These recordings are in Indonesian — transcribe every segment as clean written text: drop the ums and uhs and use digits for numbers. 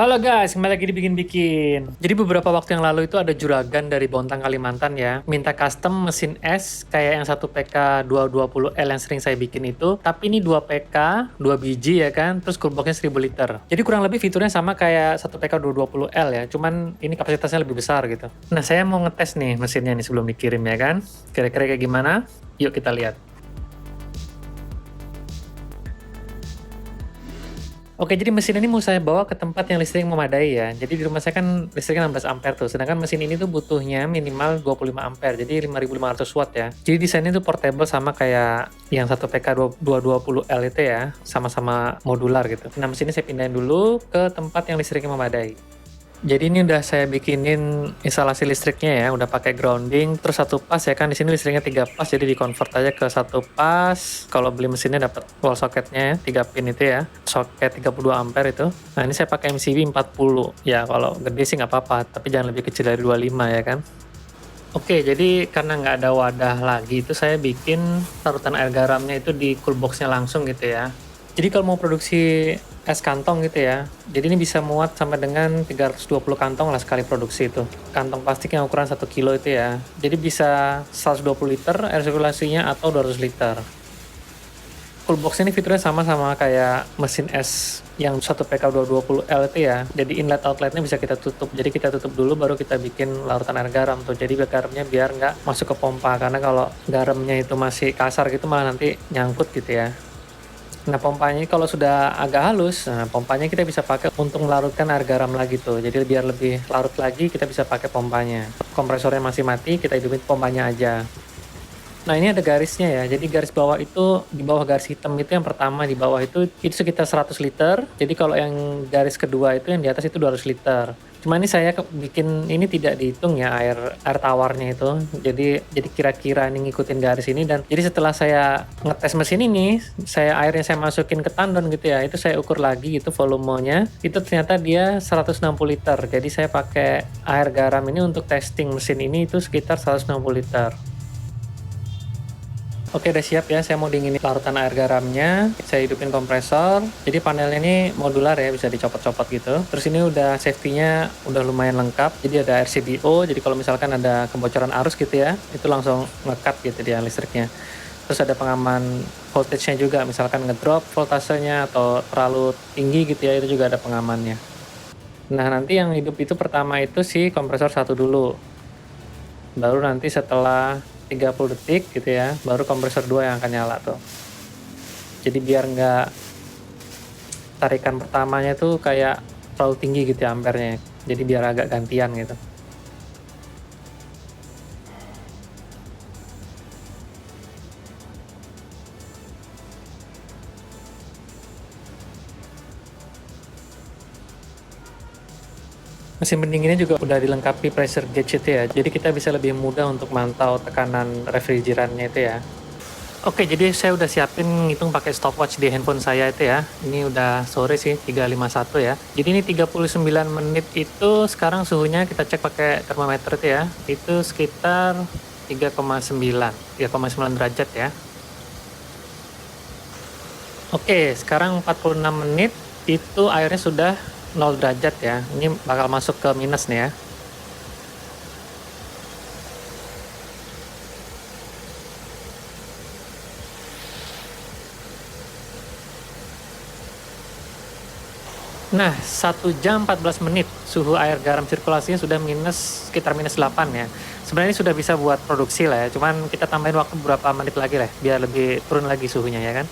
Halo guys, kembali lagi di Bikin-Bikin. Jadi beberapa waktu yang lalu itu ada juragan dari Bontang, Kalimantan ya, minta custom mesin es kayak yang 1PK 220L yang sering saya bikin itu, tapi ini 2PK, 2 biji ya kan, terus coolboxnya 1000 liter. Jadi kurang lebih fiturnya sama kayak 1PK 220L ya, cuman ini kapasitasnya lebih besar gitu. Nah, saya mau ngetes nih mesinnya nih sebelum dikirim ya kan. Kira-kira kayak gimana? Yuk kita lihat. Oke, jadi mesin ini mau saya bawa ke tempat yang listrik memadai ya. Jadi di rumah saya kan listriknya 16 ampere tuh, sedangkan mesin ini tuh butuhnya minimal 25 ampere, jadi 5500 watt ya. Jadi desainnya tuh portable sama kayak yang 1PK 220L itu ya, sama-sama modular gitu. Nah, mesin ini saya pindahin dulu ke tempat yang listriknya memadai. Jadi ini udah saya bikinin instalasi listriknya ya, udah pakai grounding, terus satu pas ya kan, di sini listriknya 3 pas, jadi di convert aja ke satu pas. Kalau beli mesinnya dapat wall socketnya ya, 3 pin itu ya, soket 32 ampere itu. Nah ini saya pakai MCB 40, ya kalau gede sih nggak apa-apa, tapi jangan lebih kecil dari 25 ya kan. Oke, jadi karena nggak ada wadah lagi, itu saya bikin larutan air garamnya itu di cool boxnya langsung gitu ya. Jadi kalau mau produksi es kantong gitu ya, jadi ini bisa muat sampai dengan 320 kantong lah sekali produksi itu. Kantong plastik yang ukuran 1 kilo itu ya. Jadi bisa 120 liter air sirkulasinya atau 200 liter. Cool box ini fiturnya sama-sama kayak mesin es yang 1PK 220L itu ya. Jadi inlet outletnya bisa kita tutup. Jadi kita tutup dulu baru kita bikin larutan air garam tuh. Jadi garamnya biar nggak masuk ke pompa. Karena kalau garamnya itu masih kasar gitu malah nanti nyangkut gitu ya. Nah, pompanya kalau sudah agak halus, nah pompanya kita bisa pakai untuk melarutkan air garam lagi tuh. Jadi biar lebih larut lagi, kita bisa pakai pompanya. Kompresornya masih mati, kita hidupin pompanya aja. Nah, ini ada garisnya ya. Jadi garis bawah itu, di bawah garis hitam itu yang pertama di bawah itu sekitar 100 liter. Jadi kalau yang garis kedua itu yang di atas itu 200 liter. Cuma ini saya bikin ini tidak dihitung ya air tawarnya itu. Jadi kira-kira ini ngikutin garis ini, dan jadi setelah saya ngetes mesin ini, airnya saya masukin ke tandon gitu ya. Itu saya ukur lagi gitu volumenya. Itu ternyata dia 160 liter. Jadi saya pakai air garam ini untuk testing mesin ini itu sekitar 160 liter. Oke, udah siap ya, saya mau dinginin larutan air garamnya, saya hidupin kompresor. Jadi panelnya ini modular ya, bisa dicopot-copot gitu. Terus ini udah safety-nya udah lumayan lengkap, jadi ada RCBO, jadi kalau misalkan ada kebocoran arus gitu ya, itu langsung nge-cut gitu dia listriknya. Terus ada pengaman voltage-nya juga, misalkan ngedrop voltasenya atau terlalu tinggi gitu ya, itu juga ada pengamannya. Nah, nanti yang hidup itu pertama itu si kompresor satu dulu. Baru nanti setelah 30 detik gitu ya, baru kompresor 2 yang akan nyala tuh. Jadi biar nggak tarikan pertamanya tuh kayak terlalu tinggi gitu ya ampernya. Jadi biar agak gantian gitu. Mesin pendinginnya juga udah dilengkapi pressure gauge itu ya. Jadi kita bisa lebih mudah untuk mantau tekanan refrigerannya itu ya. Oke, jadi saya udah siapin ngitung pakai stopwatch di handphone saya itu ya. Ini udah sore sih, 3.51 ya. Jadi ini 39 menit itu sekarang suhunya kita cek pakai termometer itu ya. Itu sekitar 3,9 derajat ya. Oke, sekarang 46 menit itu airnya sudah 0 derajat ya. Ini bakal masuk ke minus nih ya. Nah, 1 jam 14 menit suhu air garam sirkulasinya sudah sekitar minus 8 ya. Sebenarnya ini sudah bisa buat produksi lah ya, cuman kita tambahin waktu beberapa menit lagi lah, biar lebih turun lagi suhunya ya kan.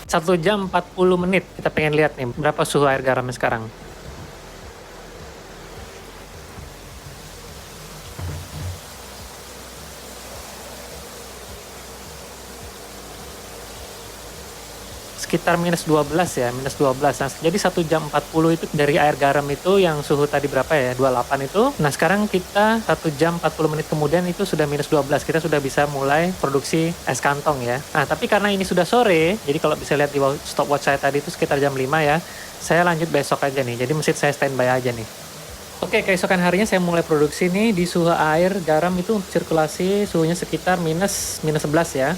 1 jam 40 menit, kita pengen lihat nih berapa suhu air garamnya sekarang. Sekitar minus 12 ya, minus 12. Nah, jadi 1 jam 40 itu dari air garam itu yang suhu tadi berapa ya, 28 itu. Nah, sekarang kita 1 jam 40 menit kemudian itu sudah minus 12. Kita sudah bisa mulai produksi es kantong ya. Nah, tapi karena ini sudah sore, jadi kalau bisa lihat di stopwatch saya tadi itu sekitar jam 5 ya. Saya lanjut besok aja nih, jadi mesin saya standby aja nih. Oke, keesokan harinya saya mulai produksi nih di suhu air garam itu untuk sirkulasi suhunya sekitar minus 11 ya.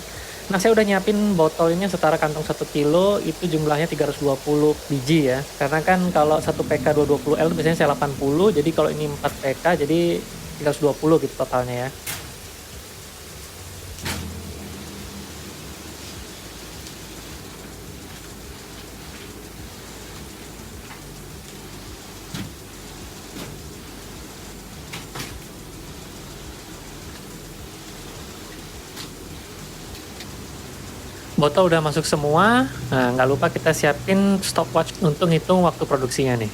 Nah, saya udah nyiapin botol ini setara kantong 1 kilo, itu jumlahnya 320 biji ya. Karena kan kalau 1 PK 220L itu biasanya saya 80, jadi kalau ini 4 PK jadi 320 gitu totalnya ya. Botol udah masuk semua, nah nggak lupa kita siapin stopwatch untuk ngitung waktu produksinya nih.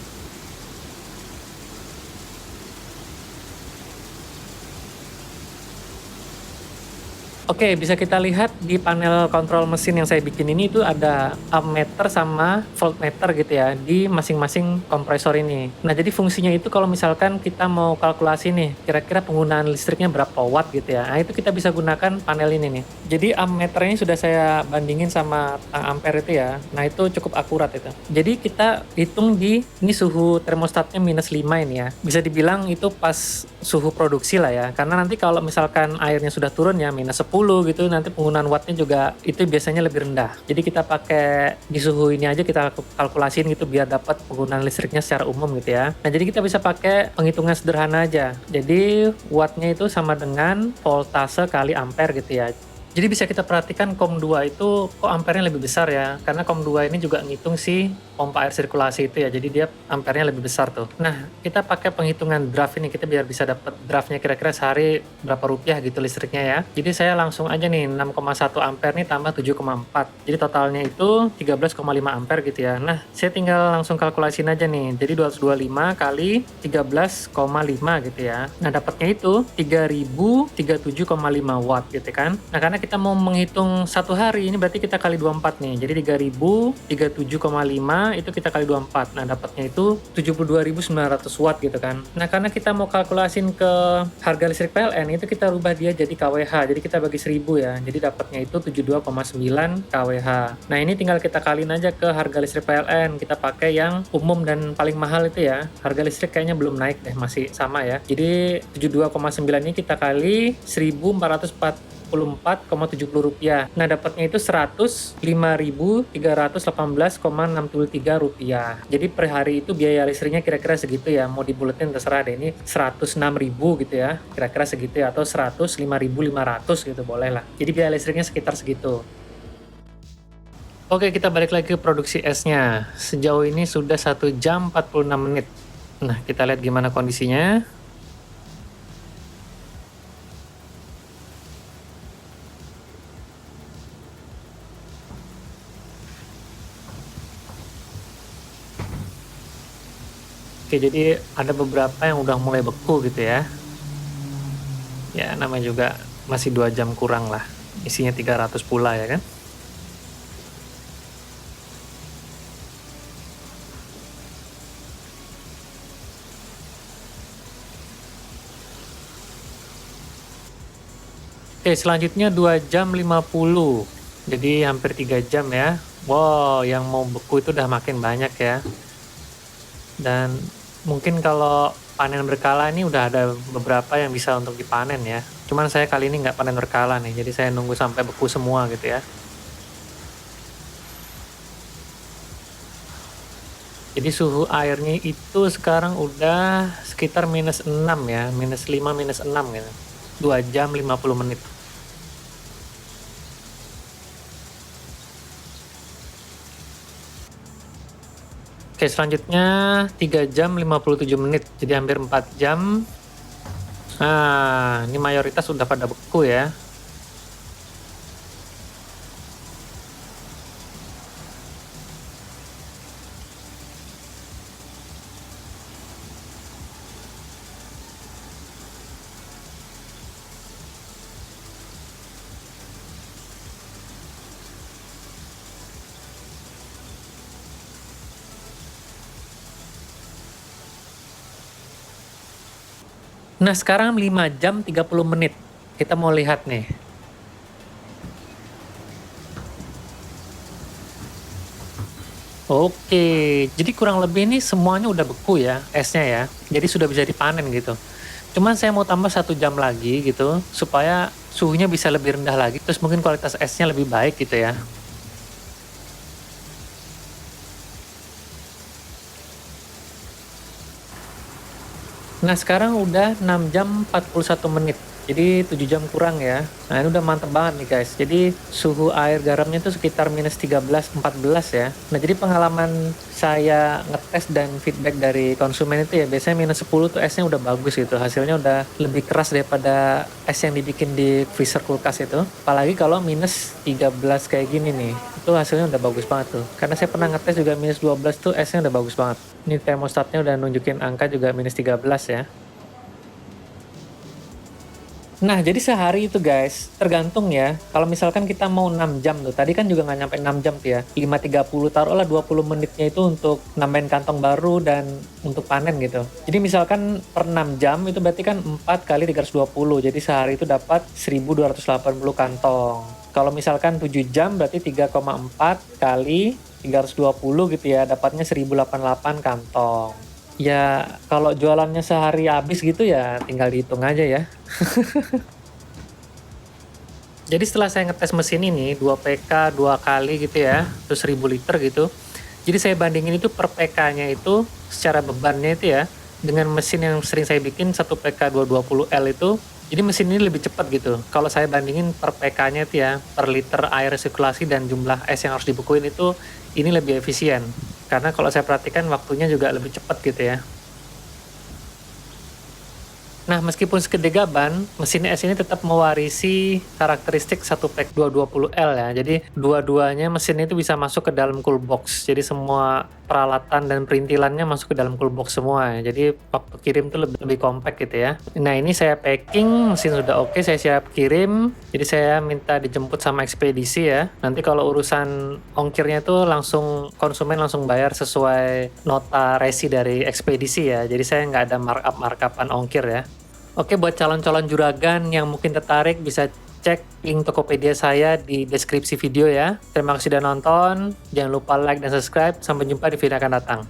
Oke, bisa kita lihat di panel kontrol mesin yang saya bikin ini itu ada ammeter sama voltmeter gitu ya di masing-masing kompresor ini. Nah, jadi fungsinya itu kalau misalkan kita mau kalkulasi nih, kira-kira penggunaan listriknya berapa watt gitu ya. Nah, itu kita bisa gunakan panel ini nih. Jadi ammeternya sudah saya bandingin sama tang ampere itu ya. Nah, itu cukup akurat itu. Jadi kita hitung ini suhu termostatnya -5 ini ya. Bisa dibilang itu pas suhu produksi lah ya. Karena nanti kalau misalkan airnya sudah turun ya -10 gitu, nanti penggunaan wattnya juga itu biasanya lebih rendah. Jadi kita pakai di suhu ini aja kita kalkulasiin gitu biar dapat penggunaan listriknya secara umum gitu ya. Nah, jadi kita bisa pakai penghitungan sederhana aja. Jadi wattnya itu sama dengan voltase kali ampere gitu ya. Jadi bisa kita perhatikan COM 2 itu kok ampernya lebih besar ya, karena COM 2 ini juga ngitung si pompa air sirkulasi itu ya, jadi dia ampernya lebih besar tuh. Nah, kita pakai penghitungan draft ini, kita biar bisa dapat draftnya kira-kira sehari berapa rupiah gitu listriknya ya. Jadi saya langsung aja nih, 6,1 ampere nih tambah 7,4. Jadi totalnya itu 13,5 ampere gitu ya. Nah, saya tinggal langsung kalkulasiin aja nih, jadi 225 kali 13,5 gitu ya. Nah, dapatnya itu 3037,5 watt gitu kan. Nah, karena kita mau menghitung satu hari, ini berarti kita kali 24 nih. Jadi 3037,5 itu kita kali 24. Nah, dapatnya itu 72.900 watt gitu kan. Nah, karena kita mau kalkulasin ke harga listrik PLN, itu kita rubah dia jadi kWh. Jadi kita bagi 1000 ya. Jadi dapatnya itu 72,9 kWh. Nah, ini tinggal kita kaliin aja ke harga listrik PLN. Kita pakai yang umum dan paling mahal itu ya. Harga listrik kayaknya belum naik deh, masih sama ya. Jadi 72,9 ini kita kali 1.444,70 rupiah. Nah, dapatnya itu 105.318,63 rupiah. Jadi per hari itu biaya listriknya kira-kira segitu ya. Mau dibuletin terserah deh, ini 106.000 gitu ya. Kira-kira segitu ya, atau 105.500 gitu boleh lah. Jadi biaya listriknya sekitar segitu. Oke, kita balik lagi ke produksi esnya. Sejauh ini sudah 1 jam 46 menit. Nah, kita lihat gimana kondisinya. Oke, jadi ada beberapa yang udah mulai beku gitu ya. Ya, namanya juga masih 2 jam kurang lah. Isinya 300 pula ya kan. Oke, selanjutnya 2 jam 50. Jadi hampir 3 jam ya. Wow, yang mau beku itu udah makin banyak ya. Dan mungkin kalau panen berkala ini udah ada beberapa yang bisa untuk dipanen ya. Cuman saya kali ini nggak panen berkala nih, jadi saya nunggu sampai beku semua gitu ya. Jadi suhu airnya itu sekarang udah sekitar -6 ya, -5, -6 gitu. 2 jam 50 menit. Oke, selanjutnya 3 jam 57 menit, jadi hampir 4 jam. Nah, ini mayoritas udah pada beku ya. Nah, sekarang 5 jam 30 menit. Kita mau lihat nih. Oke, jadi kurang lebih ini semuanya udah beku ya, esnya ya. Jadi sudah bisa dipanen gitu. Cuman saya mau tambah 1 jam lagi gitu, supaya suhunya bisa lebih rendah lagi, terus mungkin kualitas esnya lebih baik gitu ya. Nah, sekarang udah 6 jam 41 menit. Jadi 7 jam kurang ya. Nah, ini udah mantep banget nih guys. Jadi suhu air garamnya itu sekitar minus 13, 14 ya. Nah, jadi pengalaman saya ngetes dan feedback dari konsumen itu ya, biasanya minus 10 tuh esnya udah bagus gitu. Hasilnya udah lebih keras daripada es yang dibikin di freezer kulkas itu. Apalagi kalau minus 13 kayak gini nih. Itu hasilnya udah bagus banget tuh. Karena saya pernah ngetes juga minus 12 tuh esnya udah bagus banget. Ini termostatnya udah nunjukin angka juga minus 13 ya. Nah, jadi sehari itu guys, tergantung ya. Kalau misalkan kita mau 6 jam tuh, tadi kan juga nggak nyampe 6 jam tuh ya. 5.30, taruhlah 20 menitnya itu untuk nambahin kantong baru dan untuk panen gitu. Jadi misalkan per 6 jam itu berarti kan 4 kali 320. Jadi sehari itu dapat 1.280 kantong. Kalau misalkan 7 jam berarti 3,4 kali 320 gitu ya, dapatnya 1.088 kantong. Ya, kalau jualannya sehari habis gitu ya tinggal dihitung aja ya. Jadi setelah saya ngetes mesin ini 2 PK 2 kali gitu ya, terus 1000 liter gitu. Jadi saya bandingin itu per PK-nya itu secara bebannya itu ya dengan mesin yang sering saya bikin 1 PK 220L itu. Jadi mesin ini lebih cepat gitu. Kalau saya bandingin per PK-nya itu ya, per liter air sirkulasi dan jumlah es yang harus dibekuin itu ini lebih efisien. Karena kalau saya perhatikan waktunya juga lebih cepat gitu ya. Nah, meskipun segede gaban, mesin es ini tetap mewarisi karakteristik 1 pack 220L ya. Jadi, dua-duanya mesin itu bisa masuk ke dalam cool box. Jadi, semua peralatan dan perintilannya masuk ke dalam cool box semua ya. Jadi, waktu kirim tuh lebih compact gitu ya. Nah, ini saya packing, mesin sudah oke, saya siap kirim. Jadi, saya minta dijemput sama ekspedisi ya. Nanti kalau urusan ongkirnya tuh langsung konsumen langsung bayar sesuai nota resi dari ekspedisi ya. Jadi, saya nggak ada markup-markupan ongkir ya. Oke, buat calon-calon juragan yang mungkin tertarik bisa cek link Tokopedia saya di deskripsi video ya. Terima kasih sudah nonton. Jangan lupa like dan subscribe. Sampai jumpa di video akan datang.